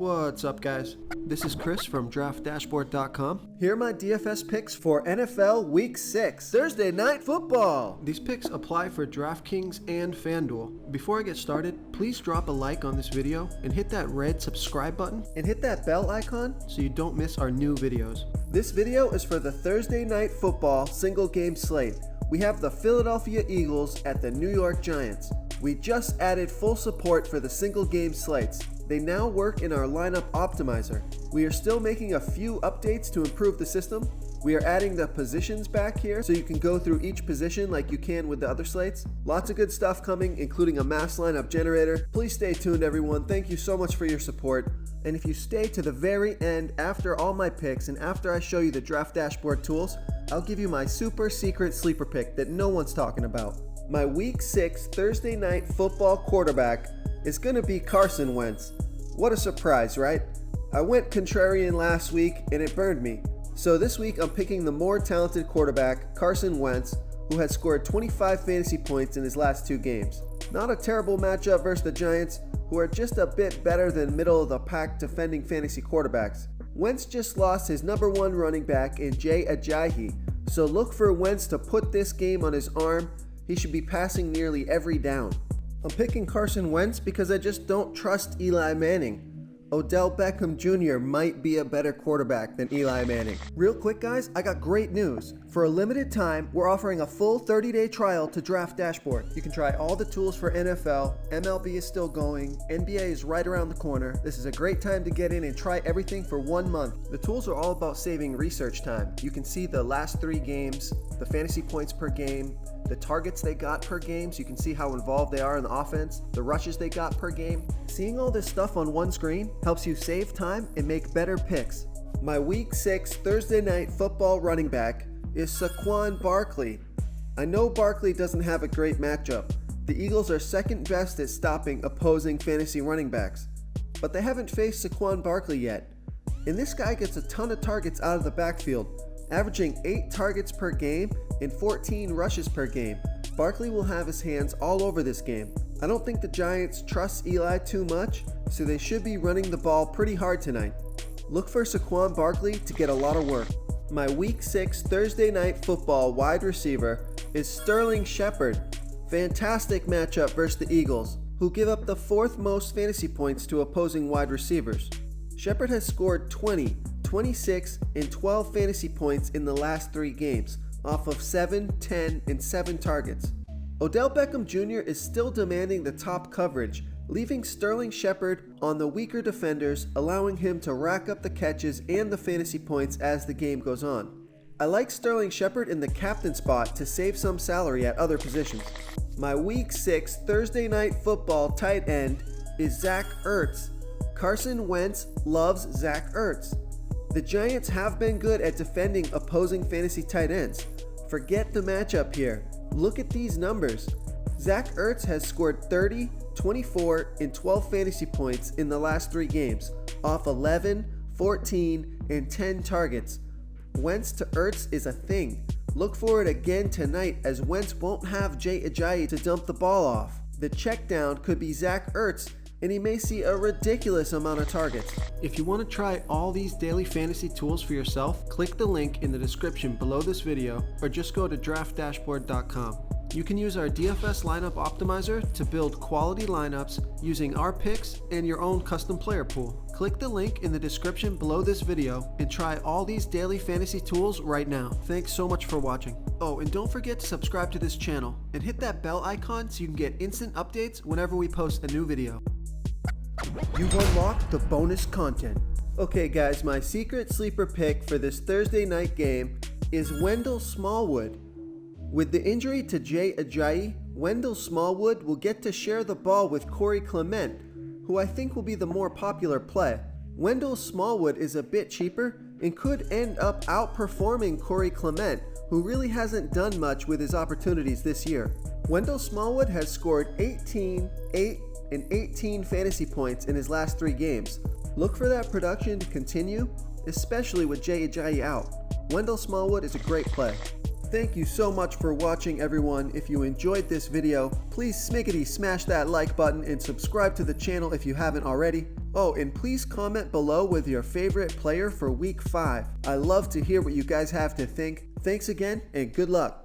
What's up, guys? This is Chris from DraftDashboard.com. Here are my DFS picks for NFL Week 6, Thursday Night Football. These picks apply for DraftKings and FanDuel. Before I get started, please drop a like on this video and hit that red subscribe button and hit that bell icon so you don't miss our new videos. This video is for the Thursday Night Football single game slate. We have the Philadelphia Eagles at the New York Giants. We just added full support for the single game slates. They now work in our lineup optimizer. We are still making a few updates to improve the system. We are adding the positions back here so you can go through each position like you can with the other slates. Lots of good stuff coming, including a mass lineup generator. Please stay tuned, everyone. Thank you so much for your support. And if you stay to the very end after all my picks and after I show you the Draft Dashboard tools, I'll give you my super secret sleeper pick that no one's talking about. My Week 6 Thursday Night Football quarterback is going to be Carson Wentz. What a surprise, right? I went contrarian last week and it burned me. So this week I'm picking the more talented quarterback, Carson Wentz, who has scored 25 fantasy points in his last 2 games. Not a terrible matchup versus the Giants, who are just a bit better than middle of the pack defending fantasy quarterbacks. Wentz just lost his number 1 running back in Jay Ajayi, so look for Wentz to put this game on his arm. He should be passing nearly every down. I'm picking Carson Wentz because I just don't trust Eli Manning. Odell Beckham Jr. might be a better quarterback than Eli Manning. Real quick, guys, I got great news. For a limited time, we're offering a full 30-day trial to Draft Dashboard. You can try all the tools for NFL, MLB is still going, NBA is right around the corner. This is a great time to get in and try everything for 1 month. The tools are all about saving research time. You can see the last 3 games, the fantasy points per game, the targets they got per game, so you can see how involved they are in the offense, the rushes they got per game. Seeing all this stuff on one screen helps you save time and make better picks. My Week 6 Thursday Night Football running back is Saquon Barkley. I know Barkley doesn't have a great matchup. The Eagles are second best at stopping opposing fantasy running backs, but they haven't faced Saquon Barkley yet. And this guy gets a ton of targets out of the backfield, averaging 8 targets per game and 14 rushes per game. Barkley will have his hands all over this game. I don't think the Giants trust Eli too much, so they should be running the ball pretty hard tonight. Look for Saquon Barkley to get a lot of work. My Week 6 Thursday Night Football wide receiver is Sterling Shepard. Fantastic matchup versus the Eagles, who give up the 4th most fantasy points to opposing wide receivers. Shepard has scored 20, 26, and 12 fantasy points in the last 3 games, off of 7, 10, and 7 targets. Odell Beckham Jr. is still demanding the top coverage, leaving Sterling Shepard on the weaker defenders, allowing him to rack up the catches and the fantasy points as the game goes on. I like Sterling Shepard in the captain spot to save some salary at other positions. My Week 6 Thursday Night Football tight end is Zach Ertz. Carson Wentz loves Zach Ertz. The Giants have been good at defending opposing fantasy tight ends. Forget the matchup here. Look at these numbers. Zach Ertz has scored 30, 24, and 12 fantasy points in the last 3 games, off 11, 14, and 10 targets. Wentz to Ertz is a thing. Look for it again tonight, as Wentz won't have Jay Ajayi to dump the ball off. The check down could be Zach Ertz, and he may see a ridiculous amount of targets. If you want to try all these daily fantasy tools for yourself, click the link in the description below this video or just go to draftdashboard.com. You can use our DFS lineup optimizer to build quality lineups using our picks and your own custom player pool. Click the link in the description below this video and try all these daily fantasy tools right now. Thanks so much for watching. Oh, and don't forget to subscribe to this channel and hit that bell icon so you can get instant updates whenever we post a new video. You've unlocked the bonus content. Okay guys, my secret sleeper pick for this Thursday night game is Wendell Smallwood. With the injury to Jay Ajayi, Wendell Smallwood will get to share the ball with Corey Clement, who I think will be the more popular play. Wendell Smallwood is a bit cheaper and could end up outperforming Corey Clement, who really hasn't done much with his opportunities this year. Wendell Smallwood has scored 18, 8, and 18 fantasy points in his last 3 games. Look for that production to continue, especially with Jay Ajayi out. Wendell Smallwood is a great play. Thank you so much for watching, everyone. If you enjoyed this video, please smash that like button and subscribe to the channel if you haven't already. Oh, and please comment below with your favorite player for Week 5. I love to hear what you guys have to think. Thanks again, and good luck.